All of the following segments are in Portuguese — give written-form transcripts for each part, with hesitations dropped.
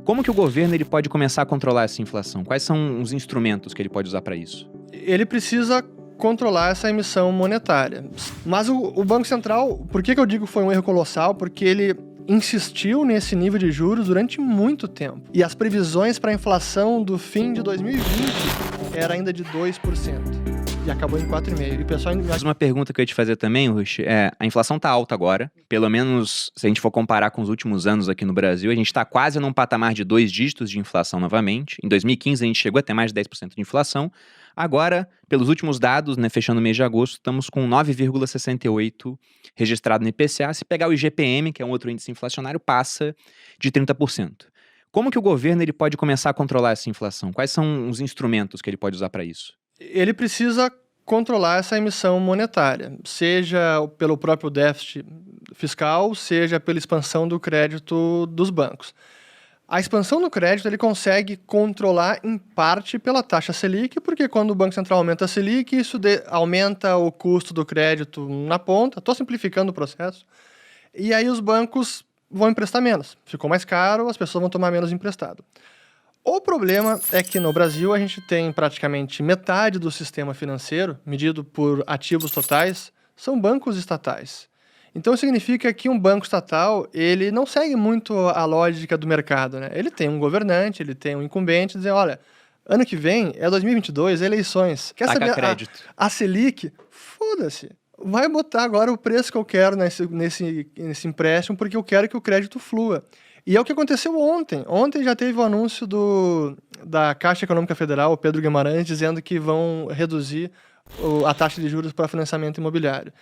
Como que o governo ele pode começar a controlar essa inflação? Quais são os instrumentos que ele pode usar para isso? Ele precisa controlar essa emissão monetária. Mas o Banco Central, por que eu digo que foi um erro colossal? Porque ele insistiu nesse nível de juros durante muito tempo. E as previsões para a inflação do fim de 2020 era ainda de 2%. E acabou em 4,5%. E o pessoal... Mas uma pergunta que eu ia te fazer também, Rush, a inflação está alta agora. Pelo menos, se a gente for comparar com os últimos anos aqui no Brasil, a gente está quase num patamar de 2 dígitos de inflação novamente. Em 2015, a gente chegou a ter mais de 10% de inflação. Agora, pelos últimos dados, né, fechando o mês de agosto, estamos com 9,68% registrado no IPCA. Se pegar o IGPM, que é um outro índice inflacionário, passa de 30%. Como que o governo ele pode começar a controlar essa inflação? Quais são os instrumentos que ele pode usar para isso? Ele precisa controlar essa emissão monetária, seja pelo próprio déficit fiscal, seja pela expansão do crédito dos bancos. A expansão do crédito ele consegue controlar em parte pela taxa Selic, porque quando o Banco Central aumenta a Selic, isso aumenta o custo do crédito na ponta. Estou simplificando o processo. E aí os bancos vão emprestar menos. Ficou mais caro, as pessoas vão tomar menos emprestado. O problema é que no Brasil a gente tem praticamente metade do sistema financeiro, medido por ativos totais, são bancos estatais. Então significa que um banco estatal, ele não segue muito a lógica do mercado, né? Ele tem um governante, ele tem um incumbente, dizer, olha, ano que vem é 2022, eleições. Quer saber crédito. A Selic? Foda-se. Vai botar agora o preço que eu quero nesse empréstimo, porque eu quero que o crédito flua. E é o que aconteceu ontem. Ontem já teve o anúncio da Caixa Econômica Federal, o Pedro Guimarães, dizendo que vão reduzir a taxa de juros para financiamento imobiliário.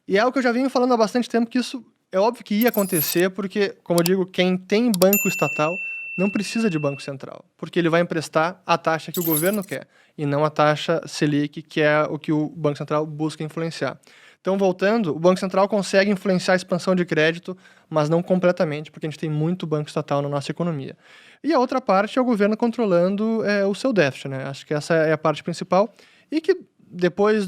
E é o que eu já venho falando há bastante tempo, que isso é óbvio que ia acontecer, porque, como eu digo, quem tem banco estatal não precisa de Banco Central, porque ele vai emprestar a taxa que o governo quer, e não a taxa Selic, que é o que o Banco Central busca influenciar. Então, voltando, o Banco Central consegue influenciar a expansão de crédito, mas não completamente, porque a gente tem muito banco estatal na nossa economia. E a outra parte é o governo controlando o seu déficit, né? Acho que essa é a parte principal. E que depois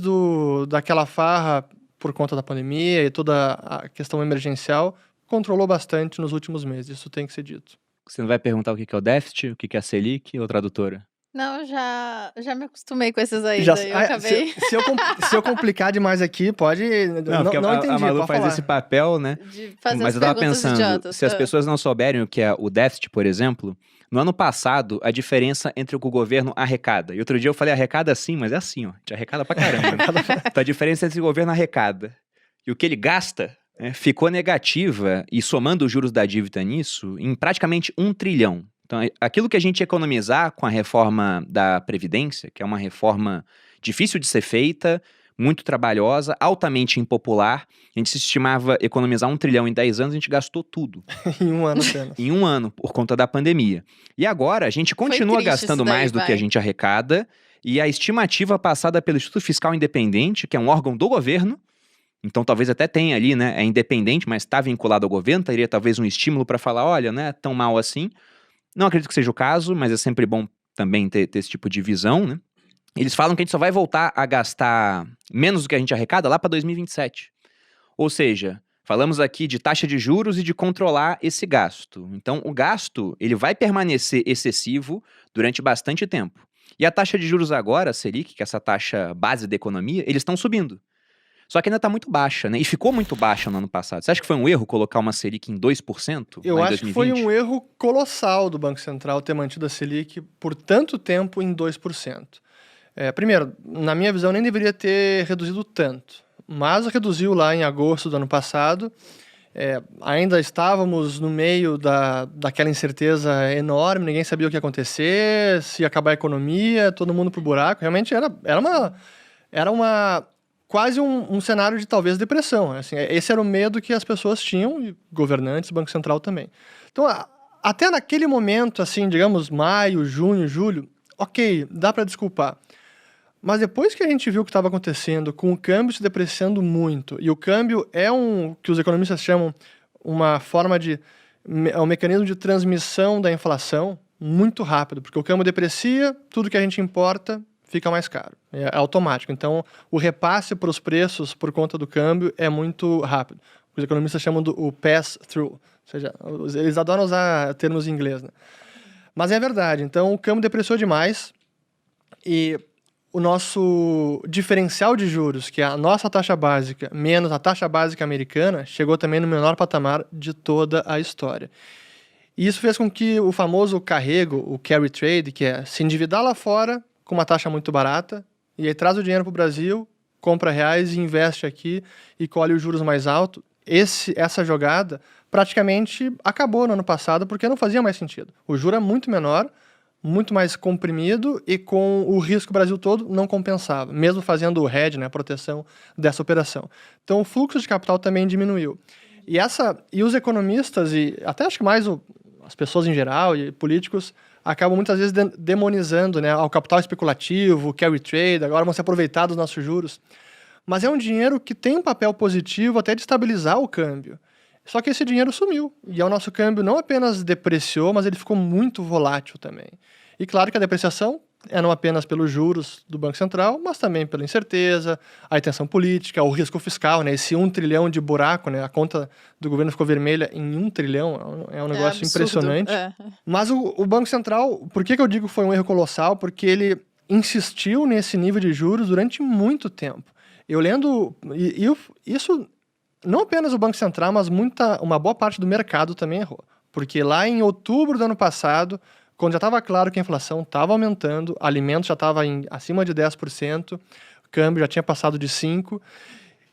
daquela farra por conta da pandemia e toda a questão emergencial, controlou bastante nos últimos meses. Isso tem que ser dito. Você não vai perguntar o que é o déficit, o que é a Selic, ou tradutora? Não, já me acostumei com esses aí, Já, daí eu acabei se eu complicar demais aqui, pode... Porque não entendi, a Malu pode faz falar. esse papel, né? de fazer Mas as eu tava perguntas pensando, idiotas. se as pessoas não souberem o que é o déficit, por exemplo, no ano passado, a diferença entre o que o governo arrecada. E outro dia eu falei arrecada sim, mas é assim, ó. A gente arrecada pra caramba. Né? Então a diferença entre o governo arrecada e o que ele gasta ficou negativa, e somando os juros da dívida nisso, em praticamente 1 trilhão. Então, aquilo que a gente economizar com a reforma da Previdência, que é uma reforma difícil de ser feita, muito trabalhosa, altamente impopular, a gente se estimava economizar 1 trilhão em 10 anos, a gente gastou tudo. Em um ano apenas. Em um ano, por conta da pandemia. E agora, a gente continua triste gastando isso daí, mais do que a vai. gente arrecada, e a estimativa passada pelo Instituto Fiscal Independente, que é um órgão do governo, então talvez até tenha ali, né, é independente, mas está vinculado ao governo, teria talvez um estímulo para falar, olha, não é tão mal assim. Não acredito que seja o caso, mas é sempre bom também ter esse tipo de visão, né? Eles falam que a gente só vai voltar a gastar menos do que a gente arrecada lá para 2027. Ou seja, falamos aqui de taxa de juros e de controlar esse gasto. Então, o gasto ele vai permanecer excessivo durante bastante tempo. E a taxa de juros agora, a Selic, que é essa taxa base da economia, eles estão subindo. Só que ainda está muito baixa, né? E ficou muito baixa no ano passado. Você acha que foi um erro colocar uma Selic em 2% Eu lá em acho 2020? que foi um erro colossal do Banco Central ter mantido a Selic por tanto tempo em 2%. Primeiro, na minha visão, nem deveria ter reduzido tanto. Mas reduziu lá em agosto do ano passado. Ainda estávamos no meio daquela incerteza enorme, ninguém sabia o que ia acontecer, se ia acabar a economia, todo mundo pro buraco. Realmente era quase um cenário de talvez depressão. Assim, esse era o medo que as pessoas tinham, e governantes, Banco Central também. Então, até naquele momento, assim, digamos, maio, junho, julho, ok, dá para desculpar. Mas depois que a gente viu o que estava acontecendo, com o câmbio se depreciando muito, e o câmbio é que os economistas chamam uma forma um mecanismo de transmissão da inflação muito rápido, porque o câmbio deprecia, tudo que a gente importa fica mais caro, é automático. Então, o repasse para os preços por conta do câmbio é muito rápido. Os economistas chamam o pass-through, ou seja, eles adoram usar termos em inglês, né? Mas é verdade. Então, o câmbio depreciou demais e o nosso diferencial de juros, que é a nossa taxa básica menos a taxa básica americana, chegou também no menor patamar de toda a história. E isso fez com que o famoso carrego, o carry trade, que é se endividar lá fora com uma taxa muito barata, e aí traz o dinheiro para o Brasil, compra reais e investe aqui e colhe os juros mais altos. Essa jogada praticamente acabou no ano passado porque não fazia mais sentido. O juro é muito menor, muito mais comprimido e com o risco Brasil todo não compensava, mesmo fazendo o hedge, né, a proteção dessa operação. Então o fluxo de capital também diminuiu. E os economistas, e até acho que mais as pessoas em geral e políticos, acabam muitas vezes demonizando, né, ao capital especulativo, o carry trade, agora vão se aproveitar dos nossos juros. Mas é um dinheiro que tem um papel positivo até de estabilizar o câmbio. Só que esse dinheiro sumiu. E o nosso câmbio não apenas depreciou, mas ele ficou muito volátil também. E claro que a depreciação é não apenas pelos juros do Banco Central, mas também pela incerteza, a tensão política, o risco fiscal, né? Esse 1 trilhão de buraco, né? A conta do governo ficou vermelha em 1 trilhão, é um negócio absurdo, impressionante. é. Mas o Banco Central, por que eu digo que foi um erro colossal? Porque ele insistiu nesse nível de juros durante muito tempo. Eu lendo, isso não apenas o Banco Central, mas uma boa parte do mercado também errou. Porque lá em outubro do ano passado, quando já estava claro que a inflação estava aumentando, alimentos já estava acima de 10%, o câmbio já tinha passado de 5%,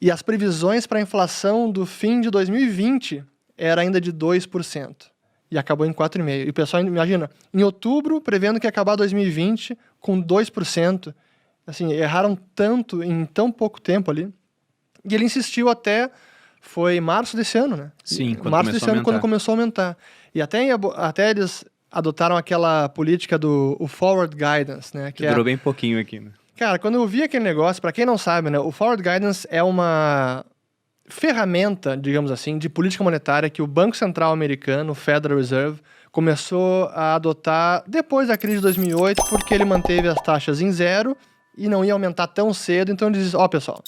e as previsões para a inflação do fim de 2020 era ainda de 2%, e acabou em 4,5%. E o pessoal, imagina, em outubro, prevendo que ia acabar 2020 com 2%, assim, erraram tanto em tão pouco tempo ali, e ele insistiu foi março desse ano, né? Sim, quando começou a aumentar. E até eles adotaram aquela política o Forward Guidance, né? Que durou bem pouquinho aqui, né? Cara, quando eu vi aquele negócio, para quem não sabe, né? O Forward Guidance é uma ferramenta, digamos assim, de política monetária que o Banco Central americano, o Federal Reserve, começou a adotar depois da crise de 2008, porque ele manteve as taxas em zero e não ia aumentar tão cedo. Então ele diz, pessoal,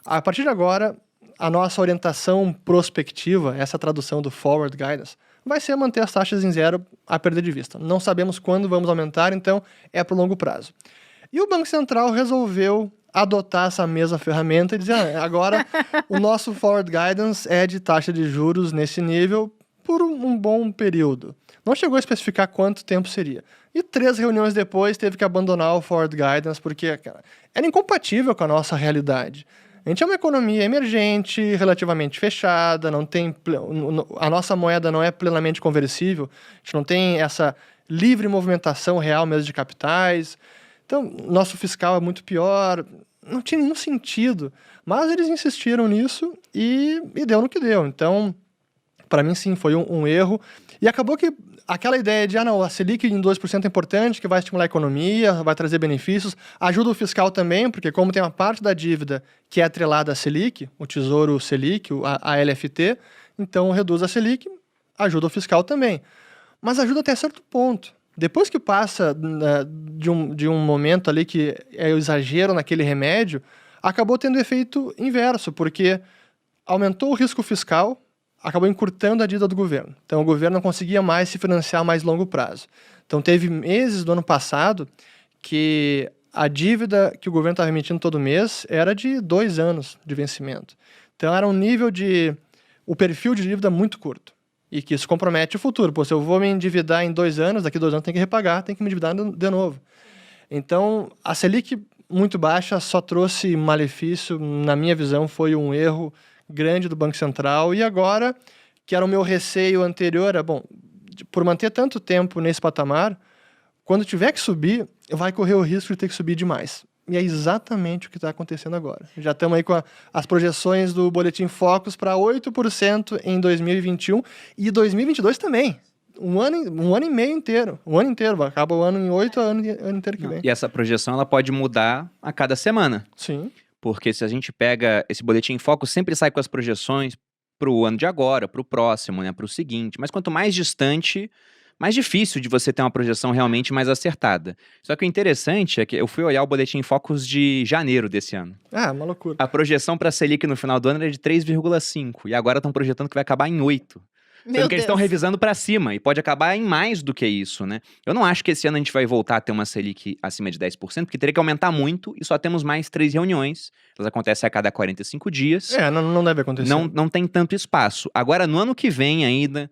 a partir de agora, a nossa orientação prospectiva, essa tradução do Forward Guidance, vai ser manter as taxas em zero a perder de vista. Não sabemos quando vamos aumentar, então é para o longo prazo. E o Banco Central resolveu adotar essa mesma ferramenta e dizer, agora o nosso Forward Guidance é de taxa de juros nesse nível por um bom período. Não chegou a especificar quanto tempo seria. E 3 reuniões depois teve que abandonar o Forward Guidance porque, cara, era incompatível com a nossa realidade. A gente é uma economia emergente, relativamente fechada, a nossa moeda não é plenamente conversível, a gente não tem essa livre movimentação real mesmo de capitais, então nosso fiscal é muito pior, não tinha nenhum sentido, mas eles insistiram nisso e deu no que deu. Então, para mim sim, foi um erro, e acabou que aquela ideia de, a Selic em 2% é importante, que vai estimular a economia, vai trazer benefícios, ajuda o fiscal também, porque como tem uma parte da dívida que é atrelada à Selic, o Tesouro Selic, a LFT, então reduz a Selic, ajuda o fiscal também. Mas ajuda até certo ponto. Depois que passa de um momento ali que é o exagero naquele remédio, acabou tendo efeito inverso, porque aumentou o risco fiscal, acabou encurtando a dívida do governo. Então, o governo não conseguia mais se financiar a mais longo prazo. Então, teve meses do ano passado que a dívida que o governo estava emitindo todo mês era de 2 anos de vencimento. Então, era um nível o perfil de dívida muito curto. E que isso compromete o futuro. Se eu vou me endividar em 2 anos, daqui a 2 anos tem que repagar, tem que me endividar de novo. Então, a Selic muito baixa só trouxe malefício, na minha visão, foi um erro grande do Banco Central, e agora, que era o meu receio anterior, por manter tanto tempo nesse patamar, quando tiver que subir, vai correr o risco de ter que subir demais. E é exatamente o que está acontecendo agora. Já estamos aí com as projeções do Boletim Focus para 8% em 2021 e 2022 também. Um ano e meio inteiro. Um ano inteiro, acaba o ano em 8, ano inteiro que vem. E essa projeção ela pode mudar a cada semana. Sim. Porque se a gente pega esse boletim em foco, sempre sai com as projeções para o ano de agora, para o próximo, né, para o seguinte. Mas quanto mais distante, mais difícil de você ter uma projeção realmente mais acertada. Só que o interessante é que eu fui olhar o boletim em focos de janeiro desse ano. Uma loucura. A projeção para a Selic no final do ano era de 3,5 e agora estão projetando que vai acabar em 8. Meu Sendo que eles estão Deus. revisando para cima e pode acabar em mais do que isso, né? Eu não acho que esse ano a gente vai voltar a ter uma Selic acima de 10%, porque teria que aumentar muito e só temos mais 3 reuniões. Elas acontecem a cada 45 dias. Não deve acontecer. Não tem tanto espaço. Agora, no ano que vem ainda,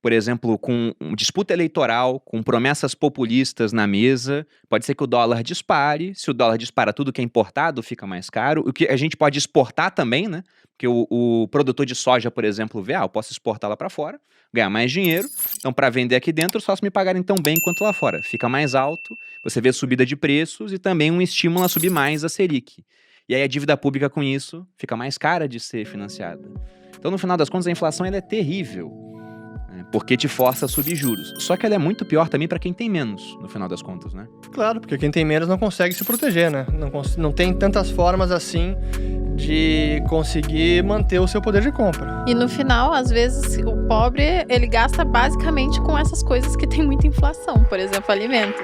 por exemplo, com disputa eleitoral, com promessas populistas na mesa, pode ser que o dólar dispare. Se o dólar dispara, tudo que é importado fica mais caro. O que a gente pode exportar também, né? Porque o produtor de soja, por exemplo, vê, eu posso exportar lá para fora, ganhar mais dinheiro. Então, para vender aqui dentro, só se me pagarem tão bem quanto lá fora. Fica mais alto, você vê subida de preços e também um estímulo a subir mais a Selic. E aí a dívida pública com isso fica mais cara de ser financiada. Então, no final das contas, a inflação ela é terrível, né? Porque te força a subir juros. Só que ela é muito pior também para quem tem menos, no final das contas, né? Claro, porque quem tem menos não consegue se proteger, né? Não tem tantas formas assim de conseguir manter o seu poder de compra. E no final, às vezes, o pobre, ele gasta basicamente com essas coisas que tem muita inflação. Por exemplo, alimento.